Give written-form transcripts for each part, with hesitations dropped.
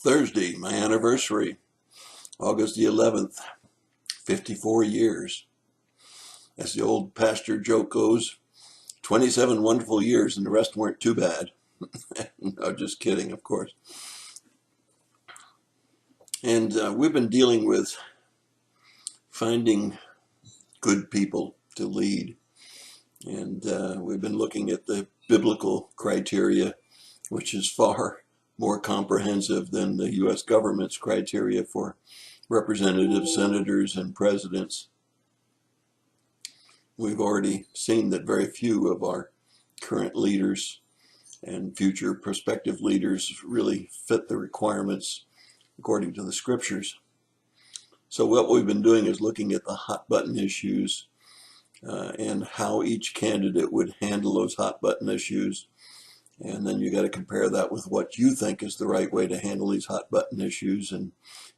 Thursday, my anniversary, August the 11th, 54 years. As the old pastor joke goes, 27 wonderful years and the rest weren't too bad. No, just kidding, of course. And we've been dealing with finding good people to lead. And we've been looking at the biblical criteria, which is far more comprehensive than the U.S. government's criteria for representatives, senators, and presidents. We've already seen that very few of our current leaders and future prospective leaders really fit the requirements according to the scriptures. So what we've been doing is looking at the hot button issues and how each candidate would handle those hot button issues. And then you got to compare that with what you think is the right way to handle these hot button issues and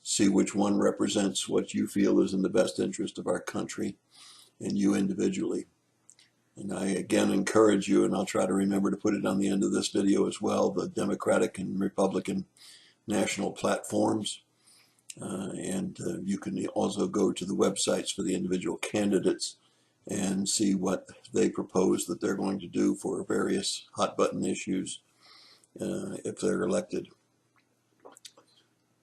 see which one represents what you feel is in the best interest of our country and you individually. And I again encourage you, and I'll try to remember to put it on the end of this video as well, the Democratic and Republican national platforms. You can also go to the websites for the individual candidates and see what they propose that they're going to do for various hot button issues if they're elected.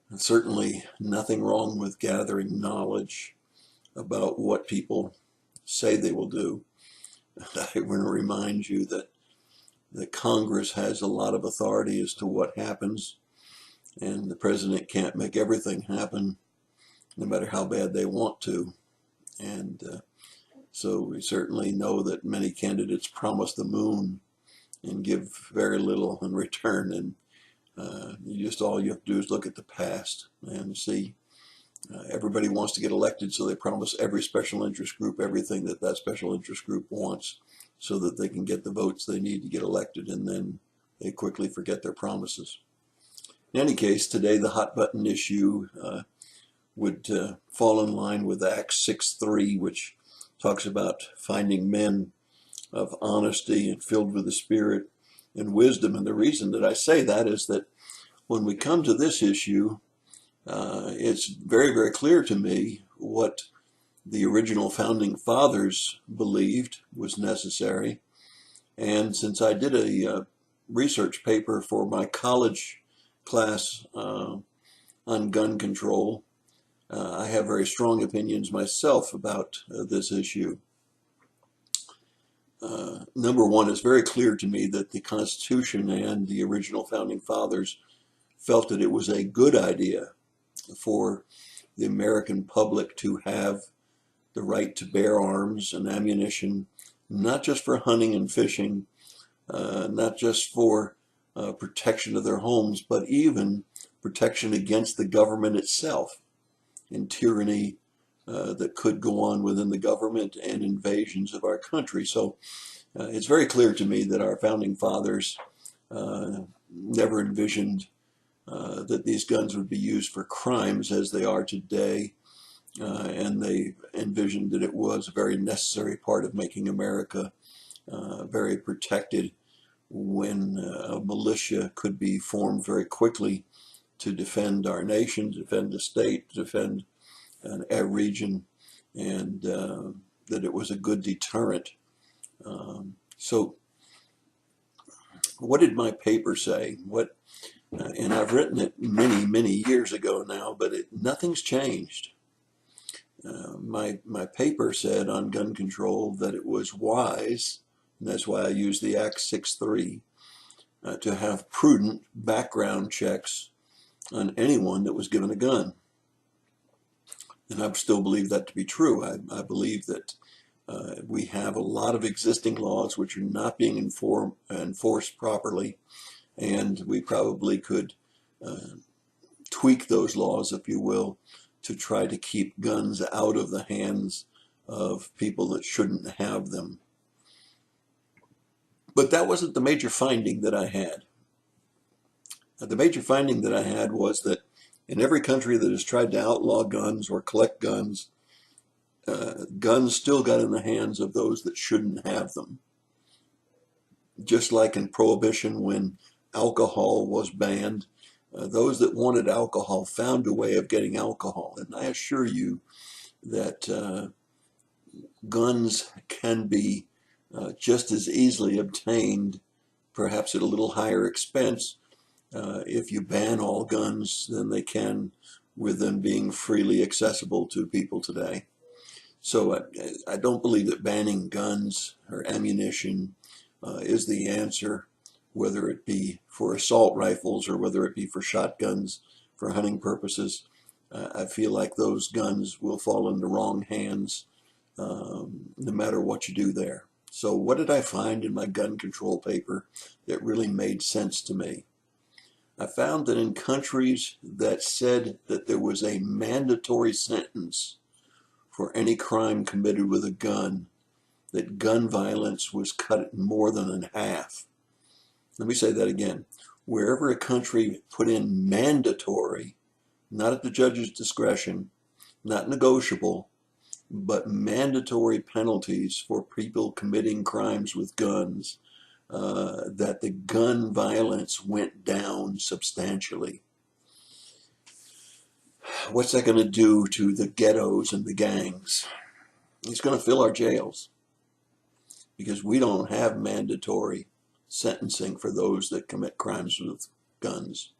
And certainly nothing wrong with gathering knowledge about what people say they will do. I want to remind you that the Congress has a lot of authority as to what happens, and the president can't make everything happen no matter how bad they want to. And so we certainly know that many candidates promise the moon and give very little in return. And all you have to do is look at the past and see. Everybody wants to get elected, so they promise every special interest group everything that that special interest group wants so that they can get the votes they need to get elected, and then they quickly forget their promises. In any case, today the hot button issue would fall in line with Acts 6:3, which talks about finding men of honesty and filled with the Spirit and wisdom. And the reason that I say that is that when we come to this issue, it's very, very clear to me what the original founding fathers believed was necessary. And since I did a research paper for my college class on gun control, I have very strong opinions myself about this issue. Number one, it's very clear to me that the Constitution and the original founding fathers felt that it was a good idea for the American public to have the right to bear arms and ammunition, not just for hunting and fishing, not just for protection of their homes, but even protection against the government itself and tyranny that could go on within the government and invasions of our country. So it's very clear to me that our founding fathers never envisioned that these guns would be used for crimes as they are today, and they envisioned that it was a very necessary part of making America very protected when a militia could be formed very quickly to defend our nation, to defend the state, to defend a region, and that it was a good deterrent. So what did my paper say? And I've written it many, many years ago now, but nothing's changed. My paper said on gun control that it was wise, and that's why I use the Acts 6:3, to have prudent background checks on anyone that was given a gun. And I still believe that to be true. I believe that we have a lot of existing laws which are not being enforced properly, and we probably could tweak those laws, if you will, to try to keep guns out of the hands of people that shouldn't have them. But that wasn't the major finding that I had. The major finding that I had was that in every country that has tried to outlaw guns or collect guns, guns still got in the hands of those that shouldn't have them. Just like in Prohibition, when alcohol was banned, Those that wanted alcohol found a way of getting alcohol. And I assure you that guns can be just as easily obtained, perhaps at a little higher expense, if you ban all guns than they can with them being freely accessible to people today. So I don't believe that banning guns or ammunition is the answer, whether it be for assault rifles or whether it be for shotguns for hunting purposes. I feel like those guns will fall in the wrong hands no matter what you do there. So what did I find in my gun control paper that really made sense to me? I found that in countries that said that there was a mandatory sentence for any crime committed with a gun, that gun violence was cut more than in half. Let me say that again. Wherever a country put in mandatory, not at the judge's discretion, not negotiable, but mandatory penalties for people committing crimes with guns, that the gun violence went down substantially. What's that going to do to the ghettos and the gangs? It's going to fill our jails because we don't have mandatory sentencing for those that commit crimes with guns.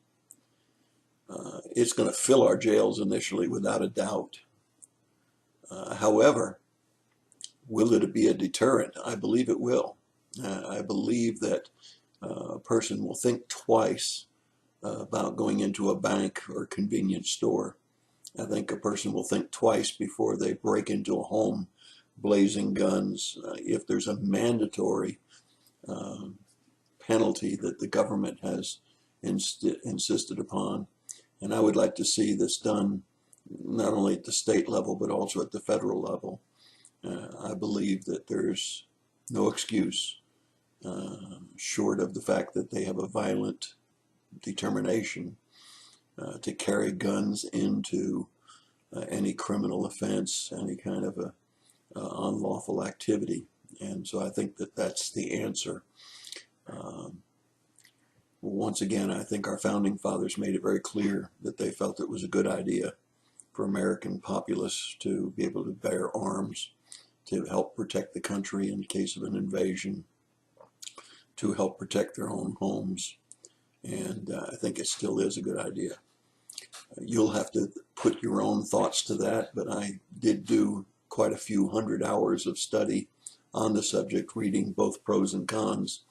It's going to fill our jails initially, without a doubt. However, will it be a deterrent? I believe it will. I believe that a person will think twice about going into a bank or convenience store. I think a person will think twice before they break into a home blazing guns if there's a mandatory penalty that the government has insisted upon. And I would like to see this done not only at the state level but also at the federal level. I believe that there's no excuse short of the fact that they have a violent determination to carry guns into any criminal offense, any kind of a unlawful activity. And so I think that that's the answer. Once again, I think our founding fathers made it very clear that they felt it was a good idea for American populace to be able to bear arms, to help protect the country in case of an invasion, to help protect their own homes. And I think it still is a good idea. You'll have to put your own thoughts to that, but I did do quite a few hundred hours of study on the subject, reading both pros and cons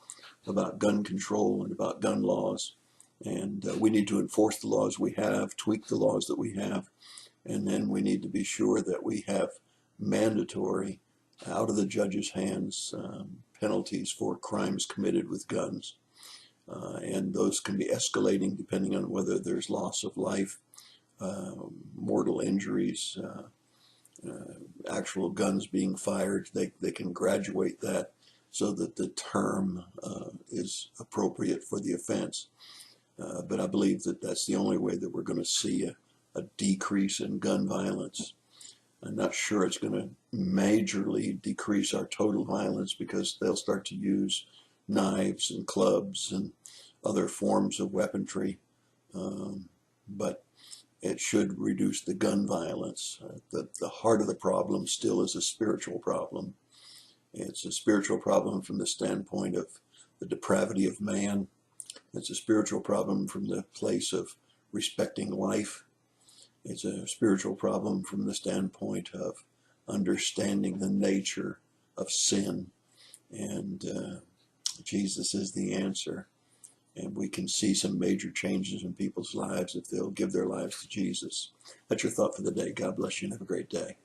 about gun control and about gun laws. And we need to enforce the laws we have, tweak the laws that we have, and then we need to be sure that we have mandatory, out of the judge's hands, penalties for crimes committed with guns. And those can be escalating depending on whether there's loss of life, mortal injuries, actual guns being fired. They can graduate that so that the term is appropriate for the offense. But I believe that that's the only way that we're going to see a decrease in gun violence. I'm not sure it's going to majorly decrease our total violence because they'll start to use knives and clubs and other forms of weaponry, but it should reduce the gun violence. The heart of the problem still is a spiritual problem. It's a spiritual problem from the standpoint of the depravity of man. It's a spiritual problem from the place of respecting life. It's a spiritual problem from the standpoint of understanding the nature of sin. And Jesus is the answer. And we can see some major changes in people's lives if they'll give their lives to Jesus. That's your thought for the day. God bless you and have a great day.